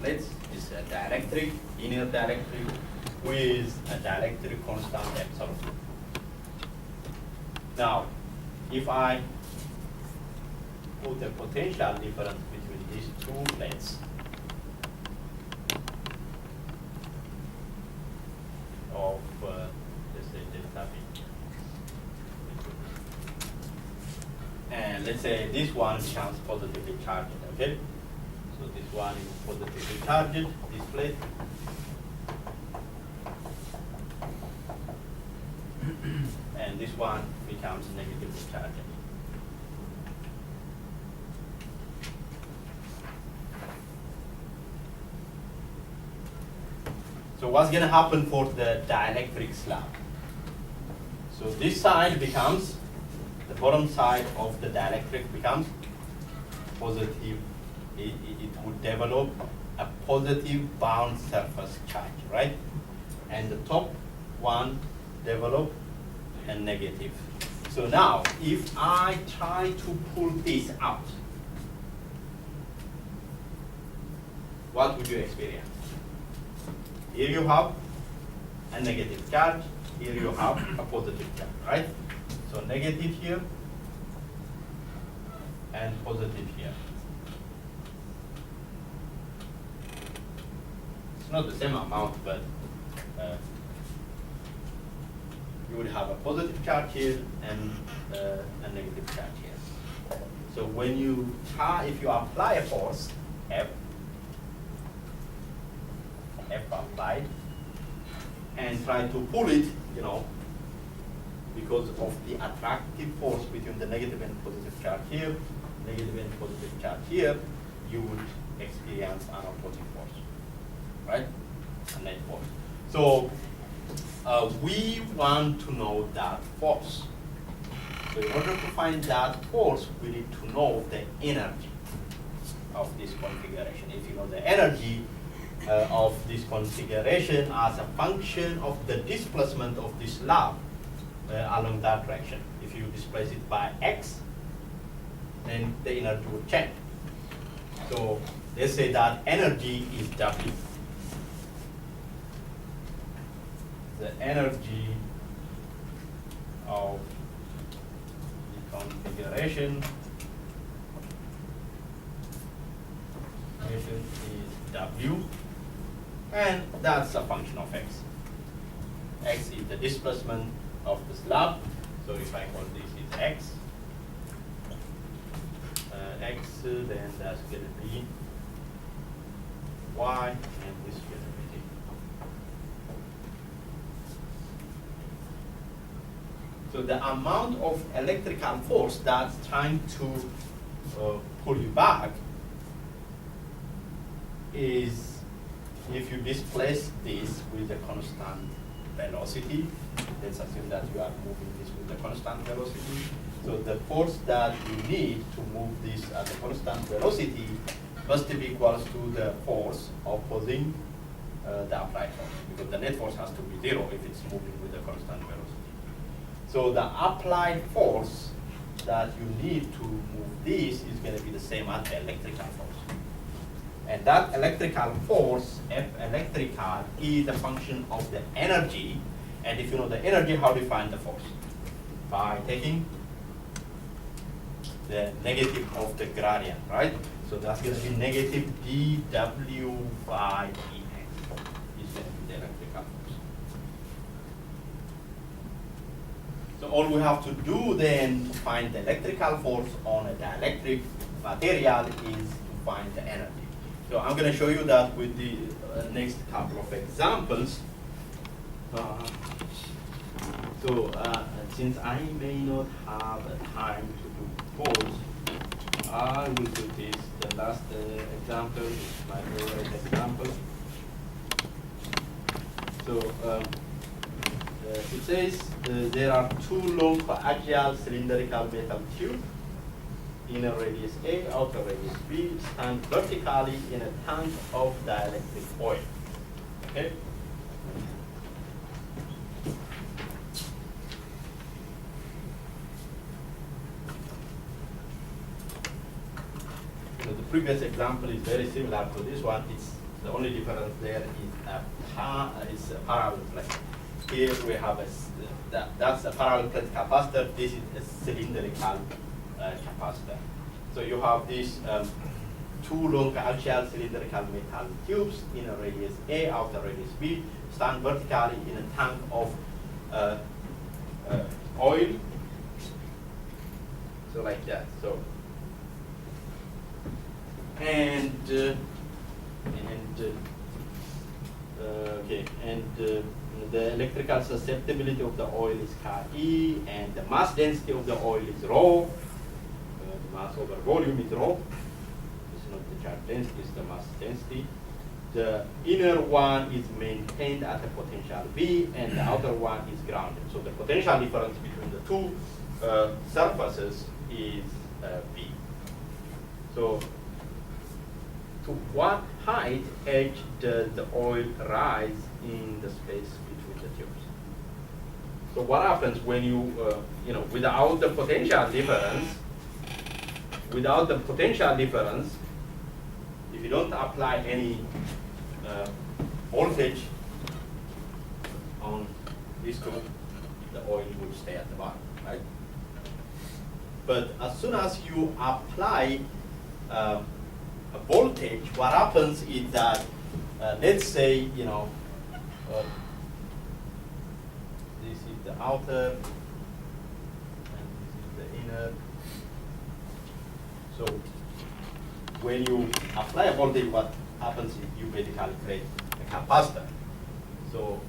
plates is a dielectric, linear dielectric with a dielectric constant epsilon. Now, if I put a potential difference between these two plates of, let's say, delta V. And let's say this one becomes positively charged, okay? So this one is positively charged, this plate. And this one becomes negatively charged. So what's going to happen for the dielectric slab? So this side becomes, the bottom side of the dielectric becomes positive. It would develop a positive bound surface charge, right? And the top one develop a negative. So now, if I try to pull this out, what would you experience? Here you have a negative charge, here you have a positive charge, right? So negative here and positive here. It's not the same amount, but you would have a positive charge here and a negative charge here. So when you try, if you apply a force, F applied, and try to pull it, you know, because of the attractive force between the negative and positive charge here, negative and positive charge here, you would experience an opposing force, right? A net force. So we want to know that force. So in order to find that force, we need to know the energy of this configuration. If you know the energy of this configuration as a function of the displacement of this slab along that direction. If you displace it by x, then the energy would change. So let's say that energy is W. The energy of the configuration is W, and that's a function of x. X is the displacement of the slab, so if I call this is x, then that's going to be y, and this is going to be z. So the amount of electrical force that's trying to pull you back is, if you displace this with a constant velocity, let's assume that you are moving this with a constant velocity. So the force that you need to move this at a constant velocity must be equal to the force opposing the applied force, because the net force has to be zero if it's moving with a constant velocity. So the applied force that you need to move this is going to be the same as the electrical force. And that electrical force, F electrical, is a function of the energy. And if you know the energy, how do you find the force? By taking the negative of the gradient, right? So that's going to be negative dW by dx is going to be the electrical force. So all we have to do then to find the electrical force on a dielectric material is to find the energy. So I'm going to show you that with the next couple of examples. Since I may not have a time to do both, I will do this. The last example is my favorite example. So it says there are two long coaxial cylindrical metal tubes, inner radius A, outer radius B, stand vertically in a tank of dielectric oil. Okay? The previous example is very similar to this one. It's The only difference there is a parallel plate. Here we have that's a parallel plate capacitor. This is a cylindrical capacitor. So you have these two long axial cylindrical metal tubes, inner radius A, outer radius B, stand vertically in a tank of oil. So like that. So the electrical susceptibility of the oil is Ke, and the mass density of the oil is rho. The mass over volume is rho. It's not the charge density, it's the mass density. The inner one is maintained at a potential V, and the outer one is grounded. So the potential difference between the two surfaces is V. So to what height h does the oil rise in the space between the tubes? So what happens when you, without the potential difference, if you don't apply any voltage on these two, the oil will stay at the bottom, right? But as soon as you apply a voltage, what happens is that, let's say, this is the outer, and this is the inner. So when you apply a voltage, what happens is you basically create a capacitor. So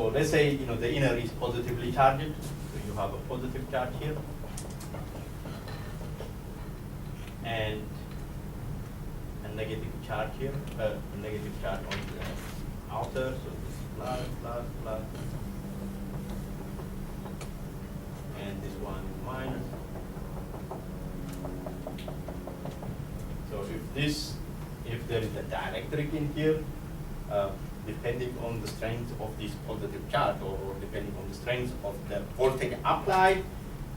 let's say the inner is positively charged, so you have a positive charge here, and a negative charge here, a negative charge on the outer, so this is plus, plus, plus, and this one is minus. So if there is a dielectric in here, depending on the strength of this positive charge, or depending on the strength of the voltage applied,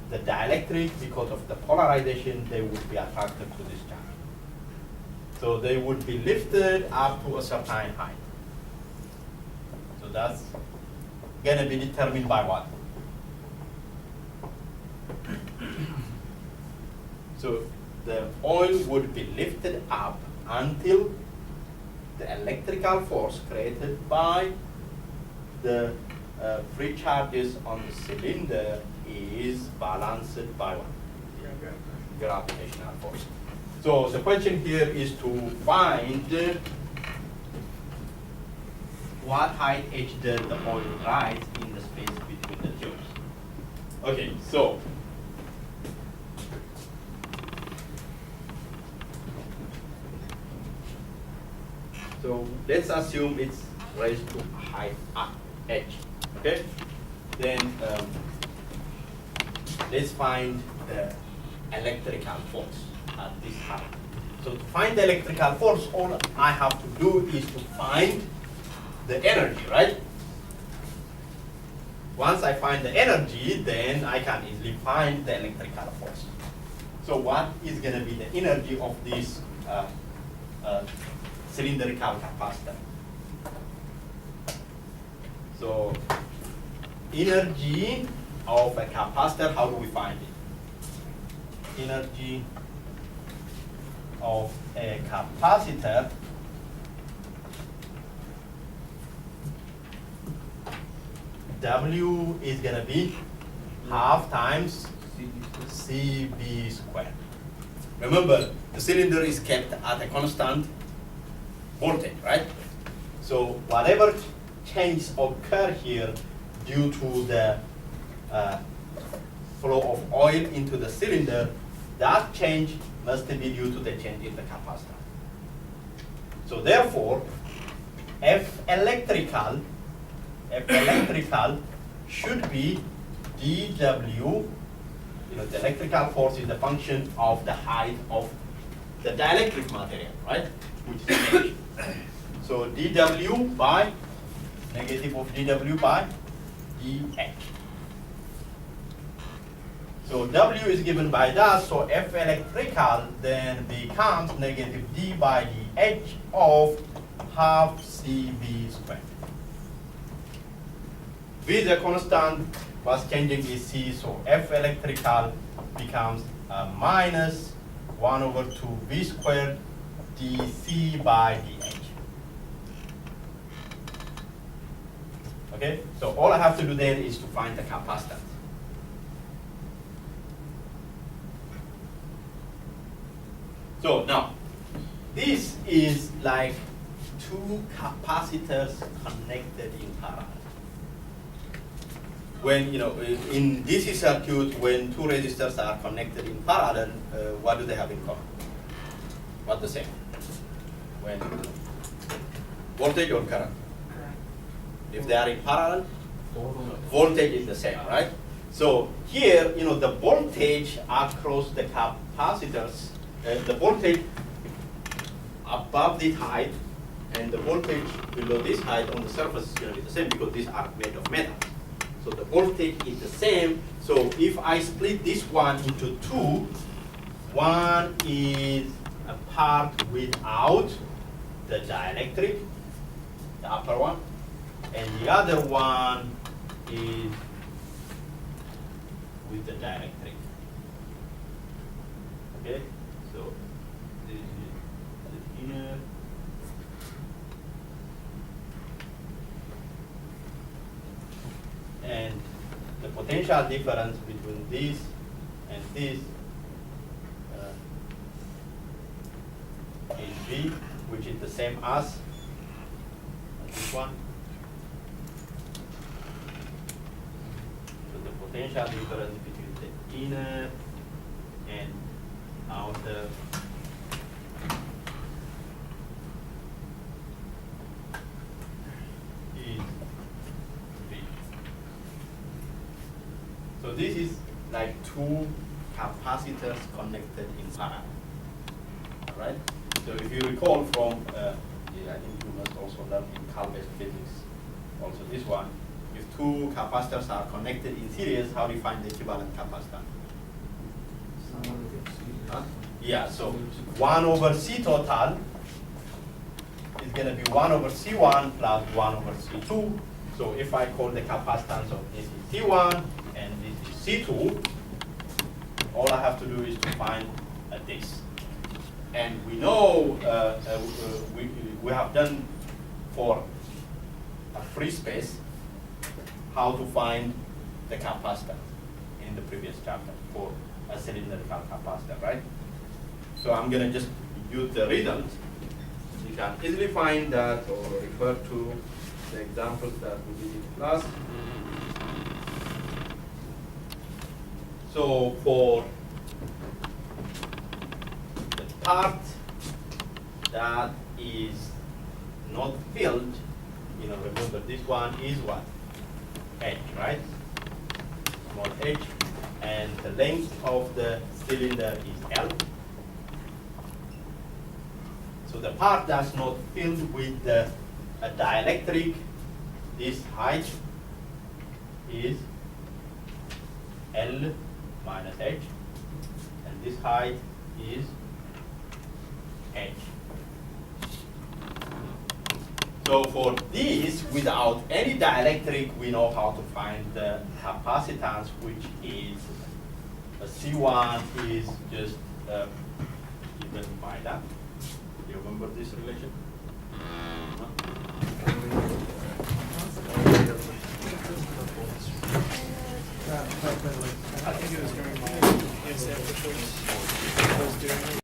the dielectric, because of the polarization, they would be attracted to this charge. So they would be lifted up to a certain height. So that's going to be determined by what? So the oil would be lifted up until the electrical force created by the free charges on the cylinder is balanced by what? Gravitational force. So the question here is to find what height h does the oil rise in the space between the tubes. Okay, so let's assume it's raised to height h. Okay, then let's find the electrical force at this height. So to find the electrical force, all I have to do is to find the energy, right? Once I find the energy, then I can easily find the electrical force. So what is going to be the energy of this cylindrical capacitor? So energy of a capacitor, how do we find it? Energy of a capacitor W is going to be half times CB squared. Remember, the cylinder is kept at a constant voltage, right? So whatever changes occur here due to the flow of oil into the cylinder, that change must be due to the change in the capacitor. So therefore, F electrical should be dW. The electrical force is the function of the height of the dielectric material, right? Which is h. So dW by negative of dW by dH. So W is given by that, so F electrical then becomes negative D by dH of half CV squared. V, the constant, was changing is C, so F electrical becomes minus 1 over 2 V squared dC by dH. Okay, so all I have to do then is to find the capacitance. So now, this is like two capacitors connected in parallel. When, in DC circuit, when two resistors are connected in parallel, what do they have in common? What the same? When voltage or current? If they are in parallel, voltage is the same, right? So here, the voltage across the capacitors, the voltage above this height and the voltage below this height on the surface is going to be the same because these are made of metal. So the voltage is the same. So if I split this one into two, one is a part without the dielectric, the upper one, and the other one is with the dielectric. Okay, so this is the inner. And the potential difference between this and this is V, which is the same as this one. So the potential difference between the inner and outer is V. So this is like two capacitors connected in parallel. Right? So if you recall from, I think you must also learn in Cal-based physics, also this one, if two capacitors are connected in series, how do you find the equivalent capacitance? Huh? Yeah, so 1 over C total is going to be 1 over C1 plus 1 over C2. So if I call the capacitance of this is C1 and this is C2, all I have to do is to find this. And we know, we have done for a free space how to find the capacitor in the previous chapter for a cylindrical capacitor, right? So I'm going to just use the rhythms. You can easily find that or refer to the examples that we did in class. So for the part that is not filled, remember this one is what? H, right? Small h, and the length of the cylinder is L. So the part that's not filled with a dielectric, this height is L minus H, and this height is H. So for this, without any dielectric, we know how to find the capacitance, which is C1 is just given by that. Do you remember this relation? I think it was during my exam, which was during